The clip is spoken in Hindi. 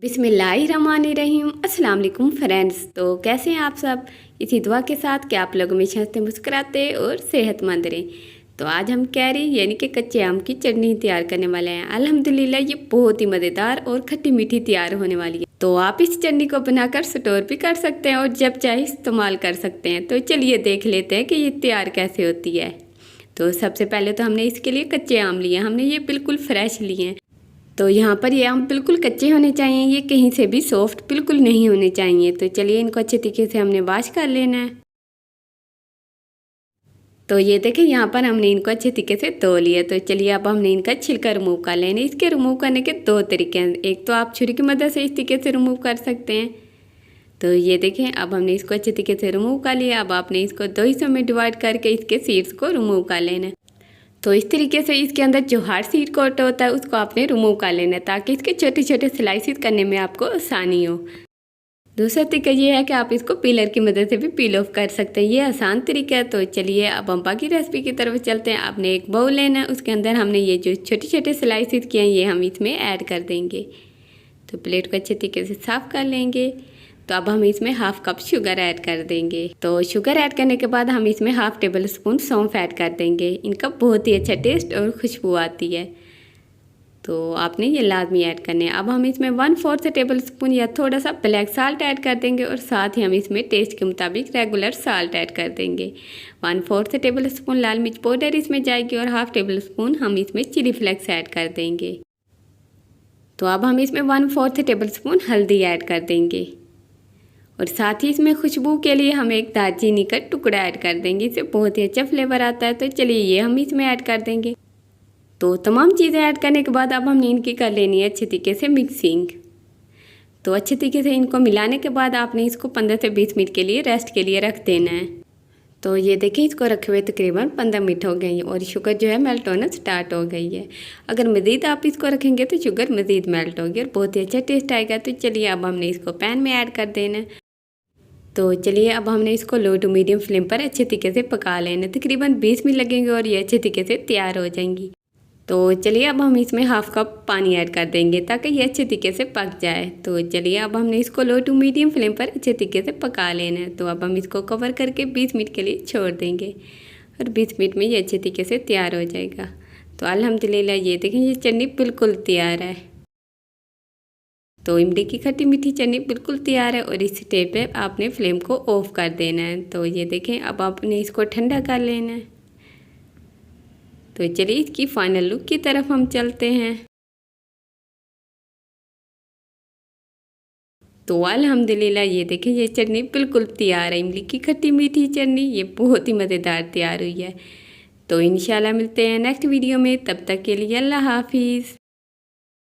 बिस्मिल्लाहिर्रहमानिर्रहीम। अस्सलाम वालेकुम फ्रेंड्स। तो कैसे हैं आप सब? इसी दुआ के साथ कि आप लोग हमेशा हंसते मुस्कुराते और सेहतमंद रहें। तो आज हम कैरी यानी कि कच्चे आम की चटनी तैयार करने वाले हैं। अल्हम्दुलिल्लाह ये बहुत ही मज़ेदार और खट्टी मीठी तैयार होने वाली है। तो आप इस चटनी को बनाकर स्टोर भी कर सकते हैं और जब चाहे इस्तेमाल कर सकते हैं। तो चलिए देख लेते हैं कि ये तैयार कैसे होती है। तो सबसे पहले तो हमने इसके लिए कच्चे आम लिए, हमने ये बिल्कुल फ्रेश लिए हैं। तो यहाँ पर ये आम बिल्कुल कच्चे होने चाहिए, ये कहीं से भी सॉफ्ट बिल्कुल नहीं होने चाहिए। तो चलिए इनको अच्छे तरीके से हमने वॉश कर लेना है। तो ये देखें यहाँ पर हमने इनको अच्छे तरीके से धो लिया। तो चलिए अब हमने इनका छिलका रिमूव कर लेना है। इसके रिमूव करने के दो तरीके हैं, एक तो आप छुरी की मदद से इस तरीके से रिमूव कर सकते हैं। तो ये देखें अब हमने इसको अच्छे तरीके से रिमूव कर लिया। अब आपने इसको दो हिस्सों में डिवाइड करके इसके सीड्स को रिमूव कर लेना है। तो इस तरीके से इसके अंदर जो हार्ड सीड कोट होता है उसको आपने रिमूव कर लेना है ताकि इसके छोटे छोटे स्लाइसेस करने में आपको आसानी हो। दूसरा तरीका ये है कि आप इसको पीलर की मदद से भी पील ऑफ कर सकते हैं, ये आसान तरीका है। तो चलिए अब हम बाकी रेसिपी की तरफ चलते हैं। आपने एक बाउल लेना है, उसके अंदर हमने ये जो छोटे छोटे स्लाइसेस किए हैं ये हम इसमें ऐड कर देंगे। तो प्लेट को अच्छे तरीके से साफ़ कर लेंगे। तो अब हम इसमें हाफ कप शुगर ऐड कर देंगे। तो शुगर ऐड करने के बाद हम इसमें हाफ टेबल स्पून सौंफ ऐड कर देंगे। इनका बहुत ही अच्छा टेस्ट और खुशबू आती है, तो आपने ये लाजमी ऐड करने हैं। अब हम इसमें 1/4 टेबल स्पून या थोड़ा सा ब्लैक साल्ट ऐड कर देंगे और साथ ही हम इसमें टेस्ट के मुताबिक रेगुलर साल्ट ऐड कर देंगे। 1/4 टेबल स्पून लाल मिर्च पाउडर इसमें जाएगी और हाफ टेबल स्पून हम इसमें चिली फ्लेक्स ऐड कर देंगे। तो अब हम इसमें 1/4 टेबल स्पून हल्दी ऐड कर देंगे और साथ ही इसमें खुशबू के लिए हम एक दालचीनी का टुकड़ा ऐड कर देंगे, इससे बहुत ही अच्छा फ्लेवर आता है। तो चलिए ये हम इसमें ऐड कर देंगे। तो तमाम चीज़ें ऐड करने के बाद अब हमने इनकी कर लेनी है अच्छे तरीके से मिक्सिंग। तो अच्छे तरीके से इनको मिलाने के बाद आपने इसको 15 से 20 मिनट के लिए रेस्ट के लिए रख देना है। तो ये देखिए इसको रखे हुए तकरीबन 15 मिनट हो गई और शुगर जो है मेल्ट होना स्टार्ट हो गई है। अगर मज़ीद आप इसको रखेंगे तो शुगर मज़ीद मेल्ट होगी और बहुत ही अच्छा टेस्ट आएगा। तो चलिए अब हमने इसको पैन में ऐड कर देना है। तो चलिए अब हमने इसको लो टू मीडियम फ्लेम पर अच्छे तरीके से पका लेना। तकरीबन 20 मिनट लगेंगे और ये अच्छे तरीके से तैयार हो जाएंगी। तो चलिए अब हम इसमें हाफ कप पानी ऐड कर देंगे ताकि ये अच्छे तरीके से पक जाए। तो चलिए अब हमने इसको लो टू मीडियम फ्लेम पर अच्छे तरीके से पका लेना है। तो अब हम इसको कवर करके 20 मिनट के लिए छोड़ देंगे और 20 मिनट में ये अच्छे तरीके से तैयार हो जाएगा। तो अल्हम्दुलिल्लाह ये देखें ये चटनी बिल्कुल तैयार है। तो इमली की खट्टी मीठी चटनी बिल्कुल तैयार है और इस स्टेज पे आपने फ्लेम को ऑफ कर देना है। तो ये देखें अब आपने इसको ठंडा कर लेना है। तो चलिए इसकी फाइनल लुक की तरफ हम चलते हैं। तो अल्हम्दुलिल्लाह ये देखें ये चटनी बिल्कुल तैयार है। इमली की खट्टी मीठी चटनी ये बहुत ही मज़ेदार तैयार हुई है। तो इंशाल्लाह मिलते हैं नेक्स्ट वीडियो में, तब तक के लिए अल्लाह हाफिज़।